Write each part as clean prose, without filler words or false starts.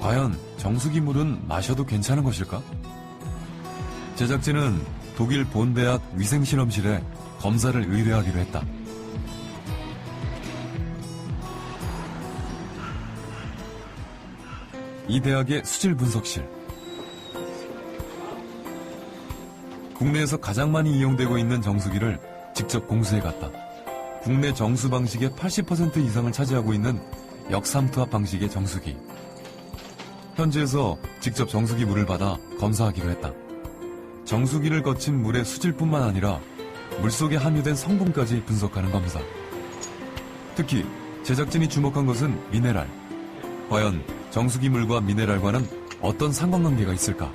과연 정수기 물은 마셔도 괜찮은 것일까? 제작진은 독일 본대학 위생실험실에 검사를 의뢰하기로 했다. 이 대학의 수질 분석실. 국내에서 가장 많이 이용되고 있는 정수기를 직접 공수해 갔다. 국내 정수 방식의 80% 이상을 차지하고 있는 역삼투압 방식의 정수기. 현지에서 직접 정수기 물을 받아 검사하기로 했다. 정수기를 거친 물의 수질뿐만 아니라 물속에 함유된 성분까지 분석하는 검사. 특히 제작진이 주목한 것은 미네랄. 과연 정수기 물과 미네랄과는 어떤 상관관계가 있을까?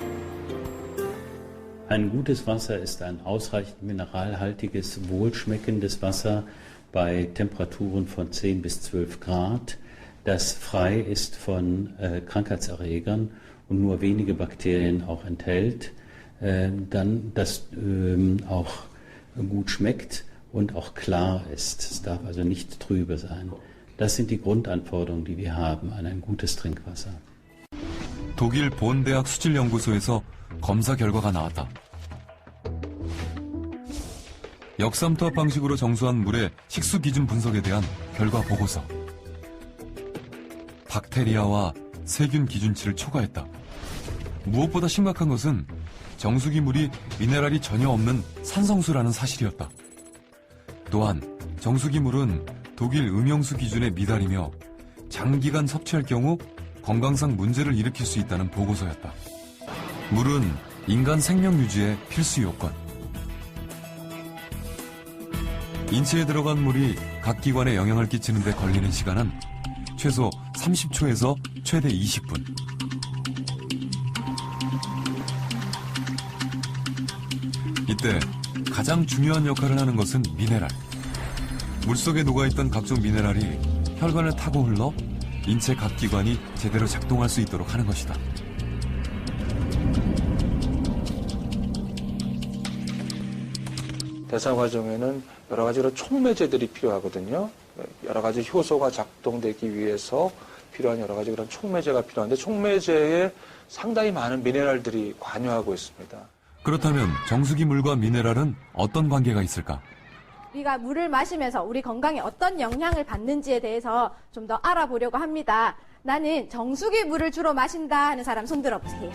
Ein gutes Wasser ist ein ausreichend mineralhaltiges, wohlschmeckendes Wasser bei Temperaturen von 10 bis 12 Grad, das frei ist von Krankheitserregern und nur wenige Bakterien auch enthält, dann das auch gut schmeckt und auch klar ist. Es darf also nicht trübe sein. Das sind die Grundanforderungen, die wir haben an ein gutes Trinkwasser. 독일 본대학 수질연구소에서 검사 결과가 나왔다. 역삼투압 방식으로 정수한 물의 식수 기준 분석에 대한 결과 보고서. 박테리아와 세균 기준치를 초과했다. 무엇보다 심각한 것은 정수기 물이 미네랄이 전혀 없는 산성수라는 사실이었다. 또한 정수기 물은 독일 음용수 기준에 미달이며 장기간 섭취할 경우 건강상 문제를 일으킬 수 있다는 보고서였다. 물은 인간 생명 유지의 필수 요건. 인체에 들어간 물이 각 기관에 영향을 끼치는 데 걸리는 시간은 최소 30초에서 최대 20분. 이때 가장 중요한 역할을 하는 것은 미네랄. 물속에 녹아있던 각종 미네랄이 혈관을 타고 흘러 인체 각 기관이 제대로 작동할 수 있도록 하는 것이다. 대사 과정에는 여러 가지로 촉매제들이 필요하거든요. 여러 가지 효소가 작동되기 위해서 필요한 여러 가지 그런 촉매제가 필요한데 촉매제에 상당히 많은 미네랄들이 관여하고 있습니다. 그렇다면 정수기 물과 미네랄은 어떤 관계가 있을까? 우리가 물을 마시면서 우리 건강에 어떤 영향을 받는지에 대해서 좀 더 알아보려고 합니다. 나는 정수기 물을 주로 마신다 하는 사람 손 들어보세요.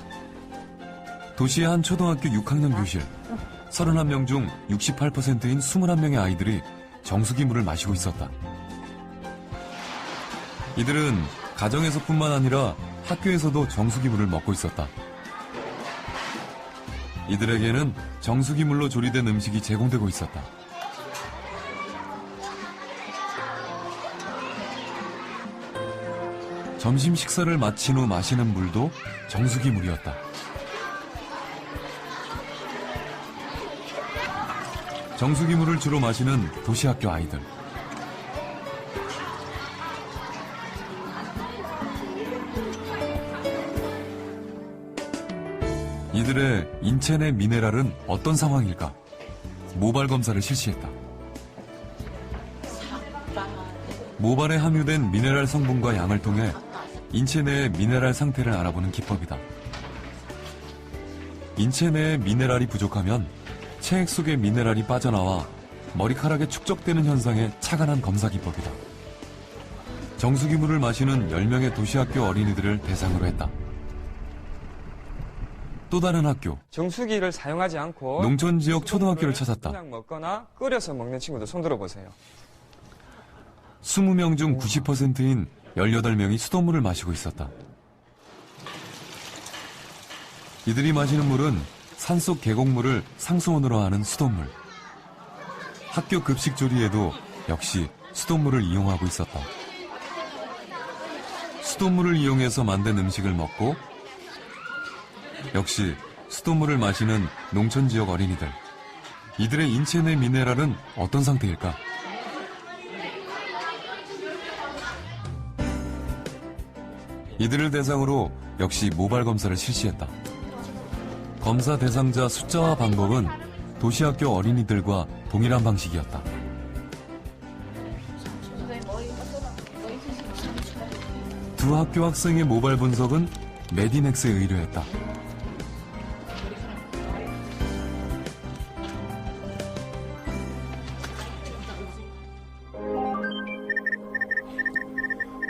도시의 한 초등학교 6학년 교실. 31명 중 68%인 21명의 아이들이 정수기 물을 마시고 있었다. 이들은 가정에서뿐만 아니라 학교에서도 정수기 물을 먹고 있었다. 이들에게는 정수기 물로 조리된 음식이 제공되고 있었다. 점심 식사를 마친 후 마시는 물도 정수기 물이었다. 정수기 물을 주로 마시는 도시학교 아이들. 이들의 인체 내 미네랄은 어떤 상황일까? 모발 검사를 실시했다. 모발에 함유된 미네랄 성분과 양을 통해 인체 내의 미네랄 상태를 알아보는 기법이다. 인체 내에 미네랄이 부족하면 체액 속에 미네랄이 빠져나와 머리카락에 축적되는 현상에 착안한 검사 기법이다. 정수기 물을 마시는 10명의 도시학교 어린이들을 대상으로 했다. 또 다른 학교. 정수기를 사용하지 않고 농촌 지역 초등학교를 찾았다. 그냥 먹거나 끓여서 먹는 친구들 손 들어보세요. 20명 중 90%인 18명이 수돗물을 마시고 있었다. 이들이 마시는 물은 산속 계곡물을 상수원으로 하는 수돗물. 학교 급식 조리에도 역시 수돗물을 이용하고 있었다. 수돗물을 이용해서 만든 음식을 먹고 역시 수돗물을 마시는 농촌 지역 어린이들. 이들의 인체 내 미네랄은 어떤 상태일까? 이들을 대상으로 역시 모발 검사를 실시했다. 검사 대상자 숫자와 방법은 도시학교 어린이들과 동일한 방식이었다. 두 학교 학생의 모발 분석은 메디넥스에 의뢰했다.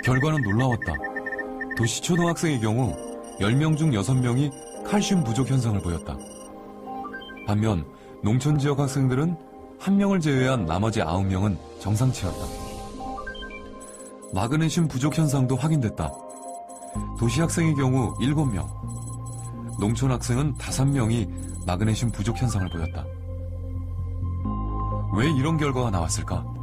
결과는 놀라웠다. 도시 초등학생의 경우 10명 중 6명이 칼슘 부족 현상을 보였다. 반면 농촌 지역 학생들은 1명을 제외한 나머지 9명은 정상치였다. 마그네슘 부족 현상도 확인됐다. 도시 학생의 경우 7명, 농촌 학생은 5명이 마그네슘 부족 현상을 보였다. 왜 이런 결과가 나왔을까?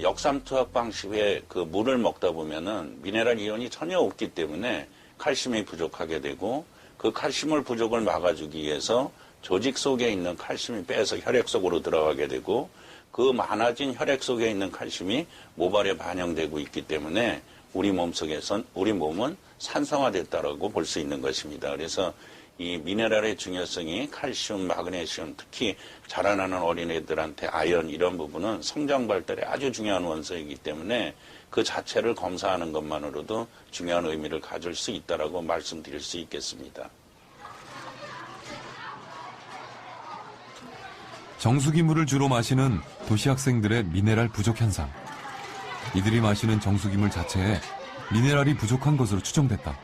역삼투압 방식의 그 물을 먹다 보면은 미네랄 이온이 전혀 없기 때문에 칼슘이 부족하게 되고, 그 칼슘을 부족을 막아주기 위해서 조직 속에 있는 칼슘이 빼서 혈액 속으로 들어가게 되고, 그 많아진 혈액 속에 있는 칼슘이 모발에 반영되고 있기 때문에 우리 몸은 산성화됐다라고 볼 수 있는 것입니다. 그래서 이 미네랄의 중요성이 칼슘, 마그네슘, 특히 자라나는 어린애들한테 아연 이런 부분은 성장 발달에 아주 중요한 원소이기 때문에 그 자체를 검사하는 것만으로도 중요한 의미를 가질 수 있다라고 말씀드릴 수 있겠습니다. 정수기 물을 주로 마시는 도시 학생들의 미네랄 부족 현상. 이들이 마시는 정수기물 자체에 미네랄이 부족한 것으로 추정됐다.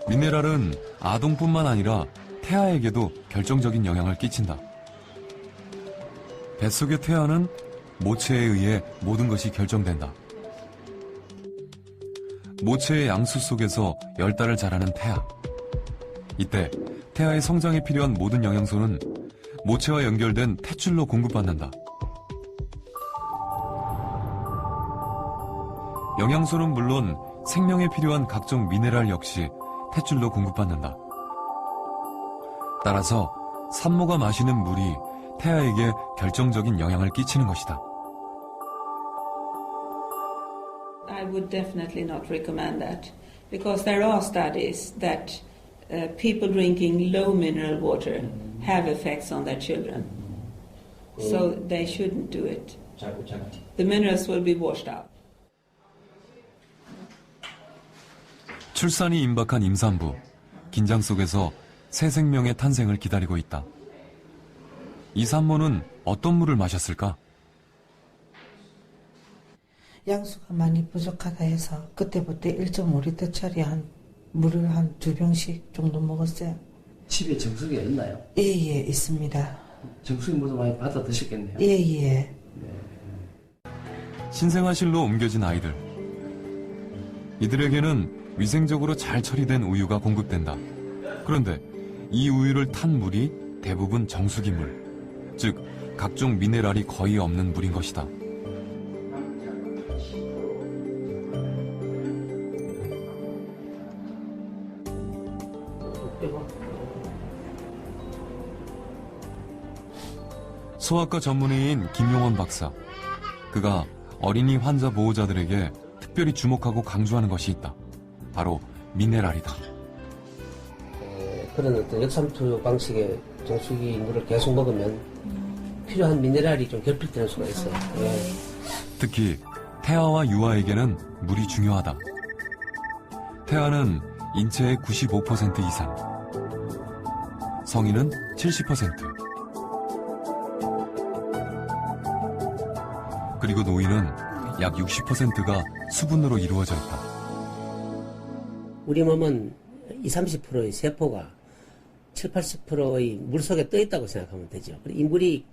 미네랄은 아동뿐만 아니라 태아에게도 결정적인 영향을 끼친다. 뱃속의 태아는 모체에 의해 모든 것이 결정된다. 모체의 양수 속에서 10달을 자라는 태아. 이때 태아의 성장에 필요한 모든 영양소는 모체와 연결된 탯줄로 공급받는다. 영양소는 물론 생명에 필요한 각종 미네랄 역시 탯줄로 공급받는다. 따라서 산모가 마시는 물이 태아에게 결정적인 영향을 끼치는 것이다. I would definitely not recommend that because there are studies that people drinking low mineral water have effects on their children. So they shouldn't do it. The minerals will be washed out. 출산이 임박한 임산부. 긴장 속에서 새 생명의 탄생을 기다리고 있다. 이 산모는 어떤 물을 마셨을까? 양수가 많이 부족하다 해서 그때부터 1.5리터짜리 물을 한 2병씩 정도 먹었어요. 집에 정수기가 있나요? 예, 있습니다. 정수기 물도 많이 받아 드셨겠네요. 예. 신생아실로 옮겨진 아이들. 이들에게는 위생적으로 잘 처리된 우유가 공급된다. 그런데 이 우유를 탄 물이 대부분 정수기 물, 즉 각종 미네랄이 거의 없는 물인 것이다. 소아과 전문의인 김용원 박사. 그가 어린이 환자 보호자들에게 특별히 주목하고 강조하는 것이 있다. 바로 미네랄이다. 그런 어떤 역삼투 방식의 정수기 물을 계속 먹으면 필요한 미네랄이 좀 결핍되는 수가 있어요. 특히 태아와 유아에게는 물이 중요하다. 태아는 인체의 95% 이상, 성인은 70%, 그리고 노인은 약 60%가 수분으로 이루어져 있다. 우리 몸은 20, 30%의 세포가 7, 80%의 물 속에 떠 있다고 생각하면 되죠. 이 물이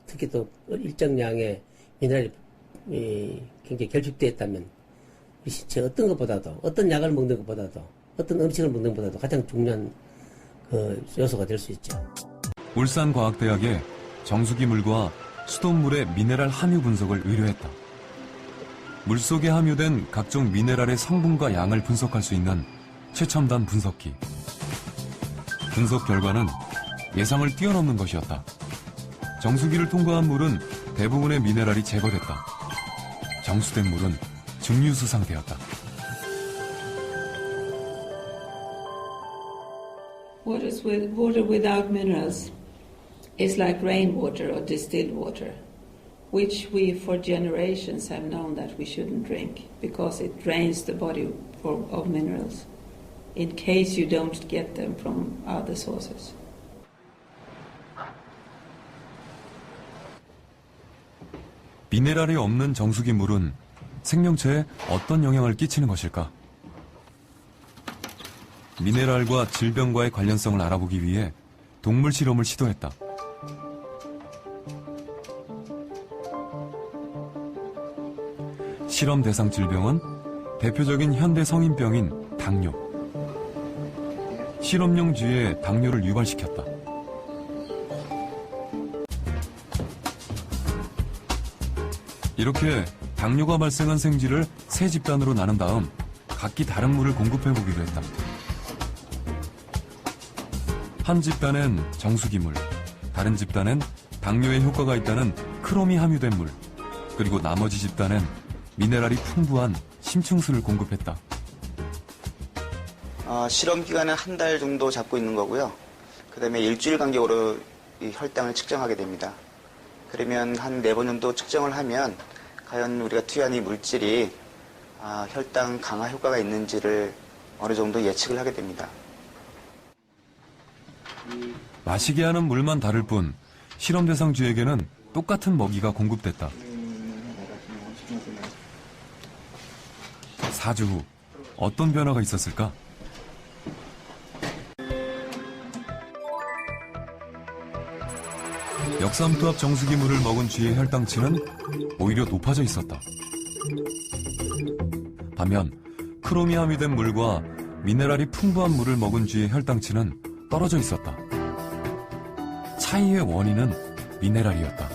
특히 또 일정량의 미네랄이 굉장히 결핍되어 있다면 우리 신체 어떤 것보다도, 어떤 약을 먹는 것보다도, 어떤 음식을 먹는 것보다도 가장 중요한 그 요소가 될 수 있죠. 울산과학대학에 정수기 물과 수돗물의 미네랄 함유 분석을 의뢰했다. 물속에 함유된 각종 미네랄의 성분과 양을 분석할 수 있는 최첨단 분석기. 분석 결과는 예상을 뛰어넘는 것이었다. 정수기를 통과한 물은 대부분의 미네랄이 제거됐다. 정수된 물은 증류수 상태였다. Water without minerals is like rainwater or distilled water. which we for generations have known that we shouldn't drink because it drains the body of minerals in case you don't get them from other sources. 미네랄이 없는 정수기 물은 생명체에 어떤 영향을 끼치는 것일까? 미네랄과 질병과의 관련성을 알아보기 위해 동물 실험을 시도했다. 실험 대상 질병은 대표적인 현대 성인병인 당뇨. 실험용 쥐에 당뇨를 유발시켰다. 이렇게 당뇨가 발생한 생쥐를 세 집단으로 나눈 다음 각기 다른 물을 공급해보기로 했다. 한 집단엔 정수기물, 다른 집단엔 당뇨에 효과가 있다는 크롬이 함유된 물, 그리고 나머지 집단엔 미네랄이 풍부한 심층수를 공급했다. 실험 기간은 한 달 정도 잡고 있는 거고요. 그 다음에 일주일 간격으로 이 혈당을 측정하게 됩니다. 그러면 한 4번 정도 측정을 하면 과연 우리가 투여한 이 물질이 혈당 강화 효과가 있는지를 어느 정도 예측을 하게 됩니다. 마시게 하는 물만 다를 뿐 실험 대상 쥐에게는 똑같은 먹이가 공급됐다. 4주 후 어떤 변화가 있었을까? 역삼투압 정수기 물을 먹은 쥐의 혈당치는 오히려 높아져 있었다. 반면 크롬이 함유된 물과 미네랄이 풍부한 물을 먹은 쥐의 혈당치는 떨어져 있었다. 차이의 원인은 미네랄이었다.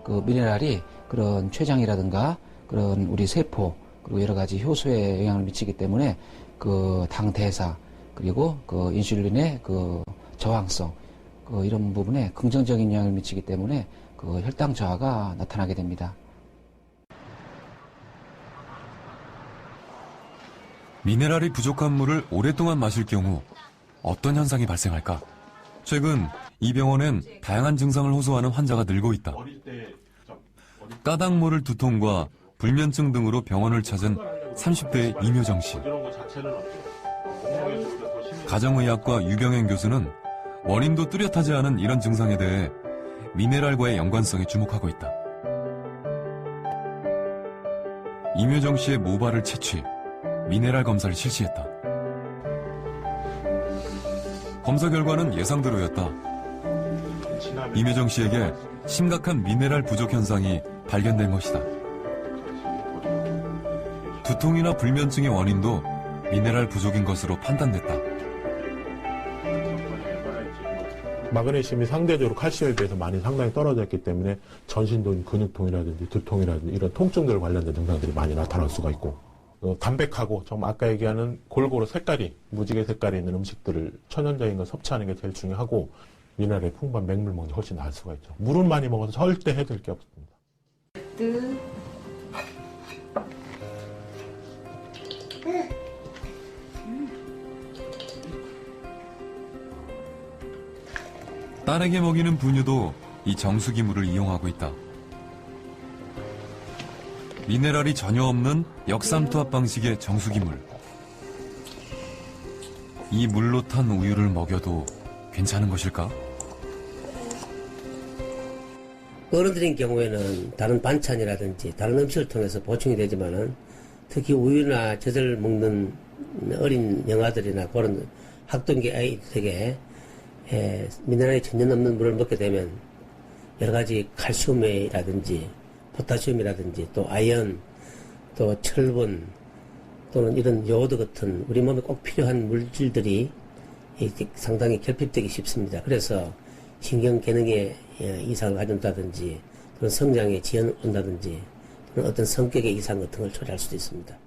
그 미네랄이 그런 췌장이라든가 그런 우리 세포 그리고 여러 가지 효소에 영향을 미치기 때문에 그 당 대사 그리고 그 인슐린의 그 저항성 이런 부분에 긍정적인 영향을 미치기 때문에 그 혈당 저하가 나타나게 됩니다. 미네랄이 부족한 물을 오랫동안 마실 경우 어떤 현상이 발생할까? 최근 이 병원엔 다양한 증상을 호소하는 환자가 늘고 있다. 까닭 모를 두통과 불면증 등으로 병원을 찾은 30대 이묘정 씨. 가정의학과 유병행 교수는 원인도 뚜렷하지 않은 이런 증상에 대해 미네랄과의 연관성에 주목하고 있다. 이묘정 씨의 모발을 채취, 미네랄 검사를 실시했다. 검사 결과는 예상대로였다. 이묘정 씨에게 심각한 미네랄 부족 현상이 발견된 것이다. 두통이나 불면증의 원인도 미네랄 부족인 것으로 판단됐다. 마그네슘이 상대적으로 칼슘에 비해서 많이 상당히 떨어져 있기 때문에 전신도 근육통이라든지 두통이라든지 이런 통증들 관련된 증상들이 많이 나타날 수가 있고, 담백하고 좀 아까 얘기하는 골고루 색깔이 무지개 색깔이 있는 음식들을 천연적인 걸 섭취하는 게 제일 중요하고, 미네랄의 풍부한 맹물 먹는 게 훨씬 나을 수가 있죠. 물은 많이 먹어서 절대 해드릴 게 없습니다. 딸에게 먹이는 분유도 이 정수기 물을 이용하고 있다. 미네랄이 전혀 없는 역삼투압 방식의 정수기 물. 이 물로 탄 우유를 먹여도 괜찮은 것일까? 어른들인 경우에는 다른 반찬이라든지 다른 음식을 통해서 보충이 되지만은 특히 우유나 젖을 먹는 어린 영아들이나 그런 학동기 아이들에게 미네랄이 전혀 없는 물을 먹게 되면 여러 가지 칼슘이라든지 포타슘이라든지 또 아연, 또 철분 또는 이런 요오드 같은 우리 몸에 꼭 필요한 물질들이 상당히 결핍되기 쉽습니다. 그래서 신경 기능에 이상을 가진다든지 그런 성장에 지연을 온다든지 그런 어떤 성격의 이상 같은 걸 초래할 수도 있습니다.